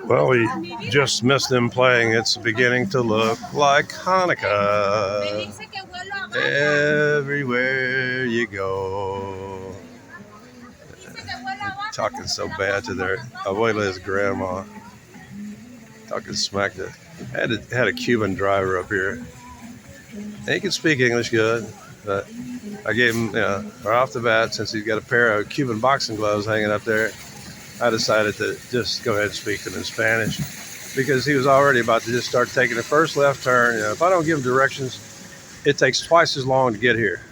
Well, we just missed them playing. It's beginning to look like Hanukkah everywhere you go. Talking so bad to their abuela's grandma, talking smack to. Had a Cuban driver up here. And he can speak English good, but I gave him, right off the bat, since he's got a pair of Cuban boxing gloves hanging up there, I decided to just go ahead and speak to him in Spanish because he was already about to just start taking the first left turn. If I don't give him directions, it takes twice as long to get here.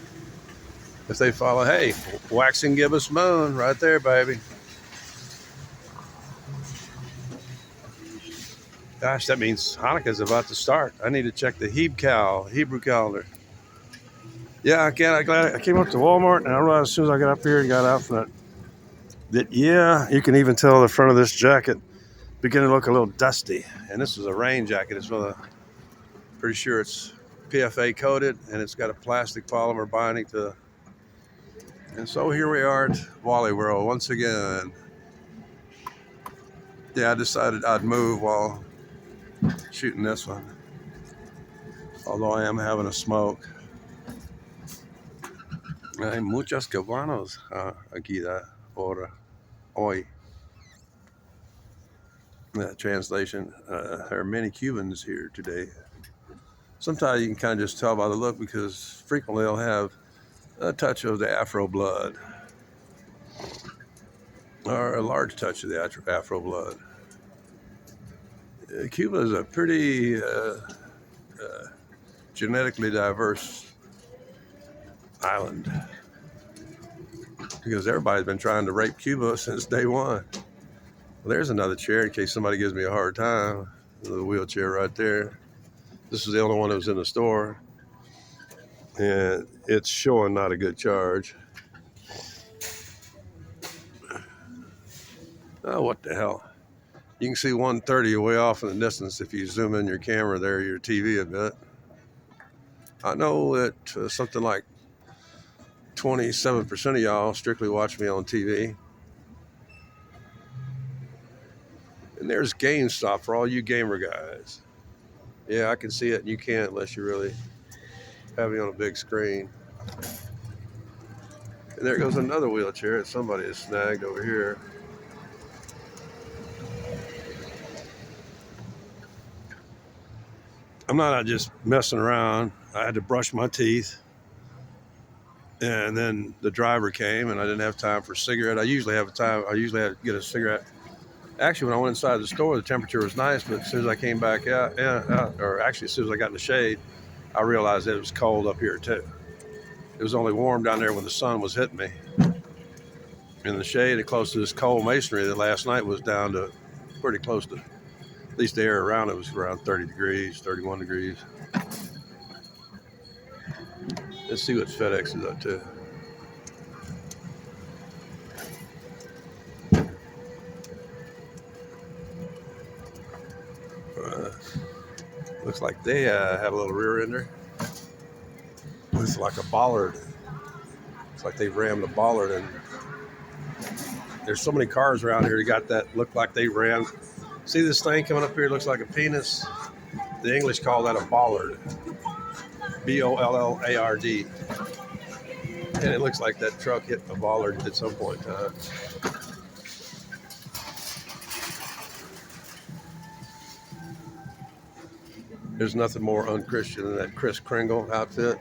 If they follow, hey, waxing gibbous moon right there, baby. Gosh, that means Hanukkah's about to start. I need to check the Hebrew calendar. Yeah, I can. I came up to Walmart and I realized as soon as I got up here and got out from that, yeah, you can even tell the front of this jacket beginning to look a little dusty. And this is a rain jacket. It's one of the, pretty sure it's PFA coated and it's got a plastic polymer binding to. And so here we are at Wally World once again. Yeah, I decided I'd move while shooting this one, although I am having a smoke. Hay muchos cubanos aquí ahora, hoy. Translation, there are many Cubans here today. Sometimes you can kind of just tell by the look because frequently they'll have a touch of the Afro blood or a large touch of the Afro blood. Cuba is a pretty genetically diverse island because everybody's been trying to rape Cuba since day one. Well, there's another chair in case somebody gives me a hard time. The wheelchair right there. This is the only one that was in the store, and it's showing not a good charge. Oh, what the hell? You can see 130 way off in the distance if you zoom in your camera there, your TV a bit. I know that something like 27% of y'all strictly watch me on TV. And there's GameStop for all you gamer guys. Yeah, I can see it, and you can't unless you really have me on a big screen. And there goes another wheelchair that somebody has snagged over here. I'm not just messing around. I had to brush my teeth. And then the driver came, and I didn't have time for a cigarette. I usually have time. I usually had to get a cigarette. Actually, when I went inside the store, the temperature was nice, but as soon as I came back out, or actually as soon as I got in the shade, I realized that it was cold up here too. It was only warm down there when the sun was hitting me. In the shade and close to this cold masonry that last night was down to pretty close to, at least the air around it was around 30 degrees, 31 degrees. Let's see what FedEx is up to. Looks like they have a little rear ender. It's like a bollard. It's like they rammed a bollard in. There's so many cars around here that got that look like they rammed. See this thing coming up here? Looks like a penis. The English call that a bollard. Bollard. And it looks like that truck hit a bollard at some point in time. There's nothing more unchristian than that Kris Kringle outfit.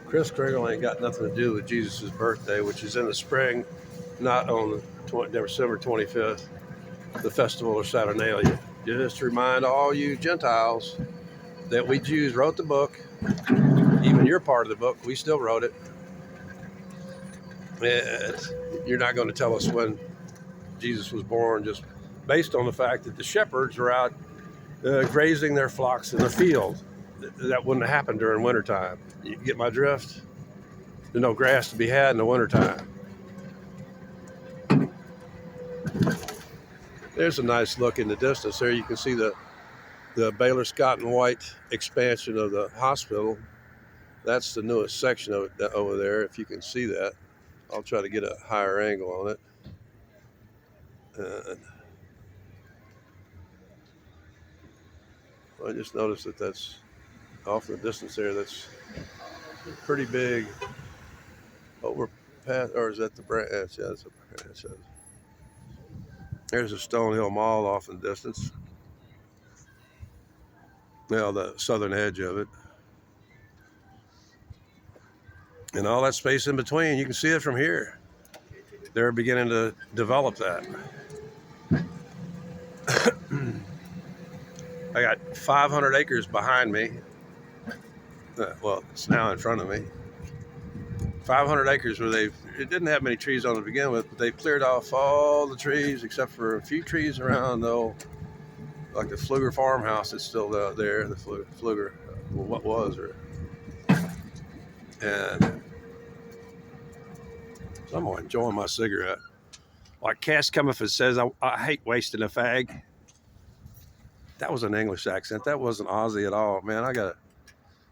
Kris Kringle ain't got nothing to do with Jesus' birthday, which is in the spring, not on December 25th, the festival of Saturnalia. Just to remind all you Gentiles that we Jews wrote the book. Even you're part of the book. We still wrote it. And you're not going to tell us when Jesus was born just based on the fact that the shepherds are out grazing their flocks in the field. That wouldn't happen during wintertime. You get my drift? There's no grass to be had in the wintertime. There's a nice look in the distance there. You can see the Baylor Scott and White expansion of the hospital. That's the newest section of it over there, if you can see that. I'll try to get a higher angle on it. I just noticed that that's off in the distance there. That's pretty big overpass, or is that the branch? Yeah, that's a branch. There's a Stone Hill Mall off in the distance. Now the southern edge of it. And all that space in between, you can see it from here. They're beginning to develop that. I got 500 acres behind me. Well, it's now in front of me. 500 acres where it didn't have many trees on it to begin with, but they cleared off all the trees except for a few trees around, though, like the Pfluger farmhouse that's still there, the Pfluger, well, what was, and so I'm enjoying my cigarette. Like Cass Comiford says, I hate wasting a fag. That was an English accent. That wasn't Aussie at all, man. I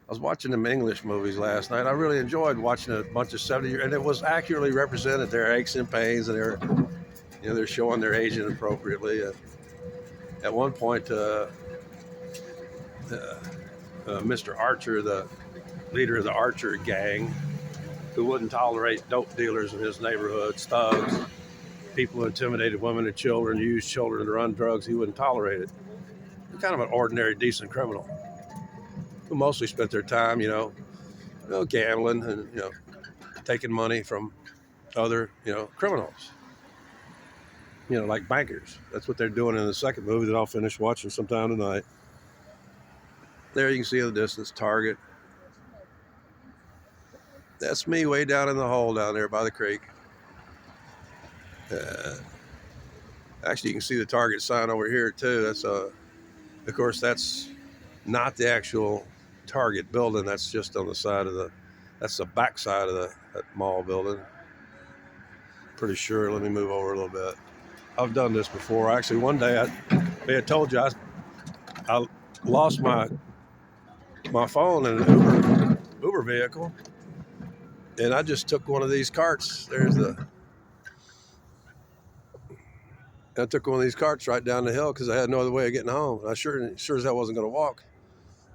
was watching them English movies last night. I really enjoyed watching a bunch of 70-year, and it was accurately represented their aches and pains, and they're showing their aging appropriately. At one point, Mr. Archer, the leader of the Archer gang, who wouldn't tolerate dope dealers in his neighborhood, thugs, people who intimidated women and children, used children to run drugs, he wouldn't tolerate it. Kind of an ordinary, decent criminal who mostly spent their time, gambling and, taking money from other, criminals, like bankers. That's what they're doing in the second movie that I'll finish watching sometime tonight. There you can see in the distance, Target. That's me way down in the hole down there by the creek. Actually, you can see the Target sign over here too. That's of course, that's not the actual Target building. That's just on the side of that's the back side of that mall building. Pretty sure. Let me move over a little bit. I've done this before. Actually, one day they had told you I lost my phone in an Uber vehicle, and I just took one of these carts. I took one of these carts right down the hill because I had no other way of getting home. I sure as hell wasn't going to walk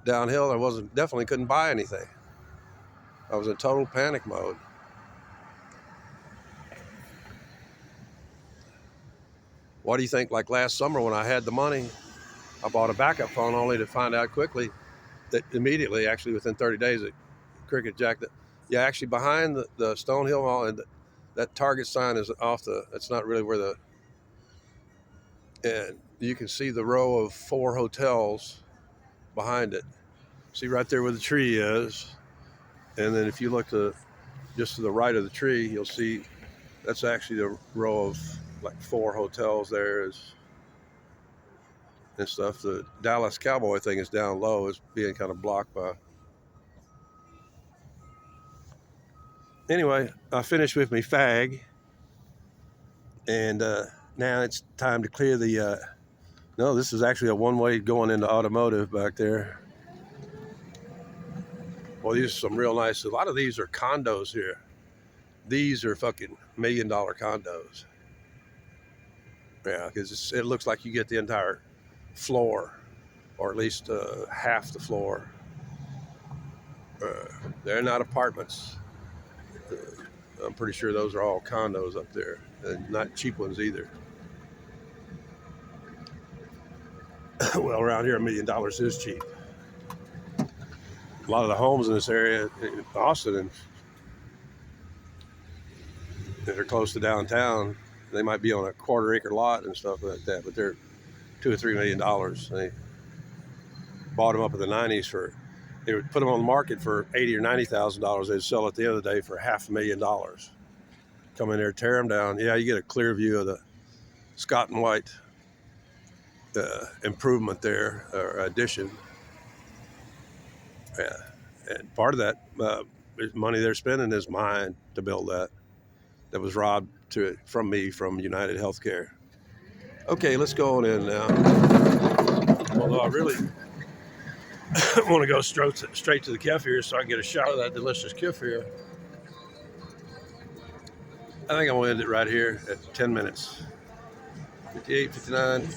downhill. I definitely couldn't buy anything. I was in total panic mode. What do you think? Like last summer when I had the money, I bought a backup phone only to find out quickly that immediately, actually within 30 days, that Cricket Jack, actually behind the Stone Hill Mall, and that Target sign is it's not really where and you can see the row of 4 hotels behind it. See right there where the tree is. And then if you look just to the right of the tree, you'll see that's actually the row of like 4 hotels there and stuff. The Dallas Cowboy thing is down low. It's being kind of blocked by. Anyway, I finished with my fag. And now it's time to clear the, no, this is actually a one-way going into automotive back there. Well, these are some real nice, a lot of these are condos here. These are fucking $1 million condos. Yeah, because it looks like you get the entire floor, or at least half the floor. They're not apartments. I'm pretty sure those are all condos up there, and not cheap ones either. Well, around here, $1 million is cheap. A lot of the homes in this area, in Austin, and that are close to downtown, they might be on a quarter-acre lot and stuff like that, but they're $2 or $3 million. They bought them up in the '90s they would put them on the market for $80,000 or $90,000. They'd sell at the end of the day for $500,000. Come in there, tear them down. Yeah, you get a clear view of the Scott and White improvement there, or addition. Yeah, and part of that money they're spending is mine to build that. That was robbed from me from United Healthcare. Okay, let's go on in now. Although I really want to go straight to the kefir so I can get a shot of that delicious kefir. I think I'm going to end it right here at 10 minutes. 58, 59.